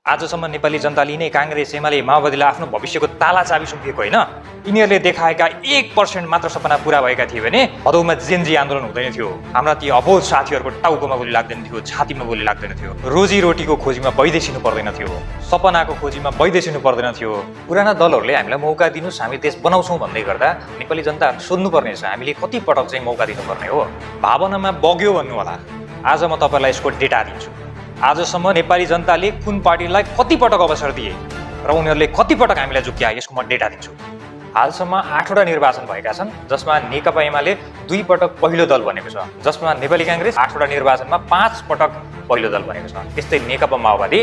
आजसम्म नेपाली जनताले नै काङ्ग्रेस एमाले माओवादीलाई आफ्नो भविष्यको ताला चाबी सुम्पिएको होइन। यिनीहरूले देखाएका 1% मात्र सपना पूरा भएका थिए भने भदौमा जेनजी आन्दोलन हुँदैन थियो। हाम्रा ती अबोध साथीहरूको टाउकोमा गोली लाग्दैन थियो, छातीमा गोली लाग्दैन थियो। रोजीरोटीको खोजीमा वैदेशिनु पर्दैन थियो, सपनाको खोजीमा वैदेशिनु पर्दैन थियो। पुराना दलहरूले हामीलाई मौका दिनुस्, हामी देश बनाउँछौँ भन्दै गर्दा नेपाली जनता सोध्नुपर्ने छ, हामीले कति पटक चाहिँ मौका दिनुपर्ने हो। भावनामा बग्यो भन्नु होला। आज म तपाईँलाई यसको डेटा दिन्छु। आजसम्म नेपाली जनताले कुन पार्टीलाई कति पटक अवसर दिए र उनीहरूले कति पटक हामीलाई झुक्क्याए यसको म डेटा दिन्छु। हालसम्म 8वटा निर्वाचन भएका छन्, जसमा नेकपा एमाले 2 पटक पहिलो दल बनेको छ, जसमा नेपाली काङ्ग्रेस 8वटा निर्वाचनमा 5 पटक पहिलो दल बनेको छ। त्यस्तै नेकपा माओवादी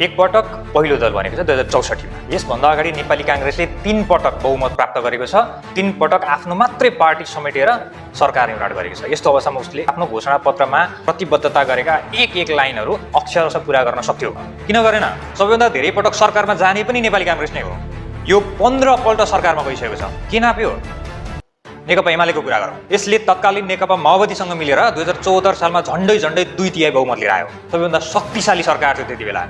1 पटक पहिलो दल बनेको छ 2064मा। यसभन्दा अगाडि नेपाली काङ्ग्रेसले 3 पटक बहुमत प्राप्त गरेको छ, 3 पटक आफ्नो मात्रै पार्टी समेटेर सरकार निर्माण गरेको छ। यस्तो अवस्थामा उसले आफ्नो घोषणापत्रमा प्रतिबद्धता गरेका एक लाइनहरू अक्षरशः पुरा गर्न सक्थ्यो। किन गरेन? सबैभन्दा धेरै पटक सरकारमा जाने पनि नेपाली काङ्ग्रेस नै हो। यो 15 पल्ट सरकारमा गइसकेको छ। के नाप्यो? नेकपा एमालेको कुरा गरौँ। यसले तत्कालीन नेकपा माओवादीसँग मिलेर 2074 सालमा झन्डै 2/3 बहुमत लिएर आयो। सबैभन्दा शक्तिशाली सरकार थियो त्यति बेला,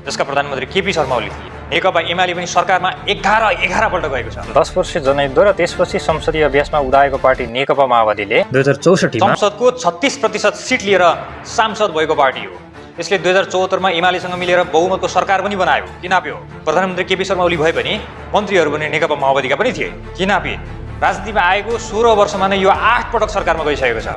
जसका प्रधानमन्त्री केपी शर्मा ओली थिए। नेकपा एमाले पनि सरकारमा 11 पल्ट गएको छ। 10 वर्ष जनयुद्ध र त्यसपछि संसदीय अभ्यासमा उदाएको पार्टी नेकपा माओवादीले 2064मा संसदको 36% सिट लिएर सांसद भएको पार्टी हो। यसले 2074मा एमालेसँग मिलेर बहुमतको सरकार पनि बनायो। किन नाप्यो? प्रधानमन्त्री केपी शर्मा ओली भए पनि मन्त्रीहरू पनि नेकपा माओवादीका पनि थिए। किन नापे? राजनीतिमा आएको 16 वर्षमा नै यो 8 पटक सरकारमा गइसकेको छ।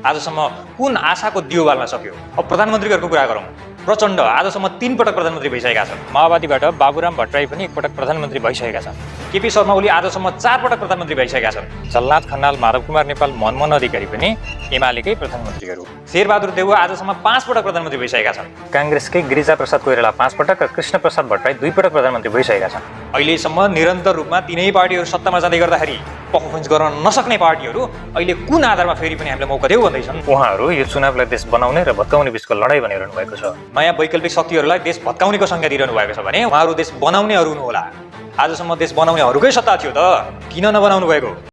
आजसम्म कुन आशाको दियो बाल्न सक्यो? अब प्रधानमन्त्रीहरूको कुरा गरौँ। प्रचण्ड आजसम्म 3 पटक प्रधानमन्त्री भइसकेका छन्। माओवादीबाट बाबुराम भट्टराई पनि 1 पटक प्रधानमन्त्री भइसकेका छन्। केपी शर्मा ओली आजसम्म 4 पटक प्रधानमन्त्री भइसकेका छन्। झलनाथ खनाल, माधव कुमार नेपाल, मनमोहन अधिकारी पनि एमालेकै प्रधानमन्त्रीहरू। शेरबहादुर देउवा आजसम्म 5 पटक प्रधानमन्त्री भइसकेका छन्। काङ्ग्रेसकै गिरिजा प्रसाद कोइराला 5 पटक र कृष्ण प्रसाद भट्टराई 2 पटक प्रधानमन्त्री भइसकेका छन्। अहिलेसम्म निरन्तर रूपमा तिनै पार्टीहरू सत्तामा जाँदै गर्दाखेरि पर्फर्मेन्स गर्न नसक्ने पार्टीहरू अहिले कुन आधारमा फेरि पनि हामीले मौका देऊ भन्दैछन्? उहाँहरू यो चुनावलाई देश बनाउने र भत्काउने बिचको लडाई भनिरहनु भएको छ। नयाँ वैकल्पिक शक्तिहरूलाई देश भत्काउनेको संज्ञा दिइरहनु भएको छ भने उहाँहरू देश बनाउनेहरू हुनु होला। आजसम्म देश बनाउनेहरूकै सत्ता थियो त, किन नबनाउनु भएको?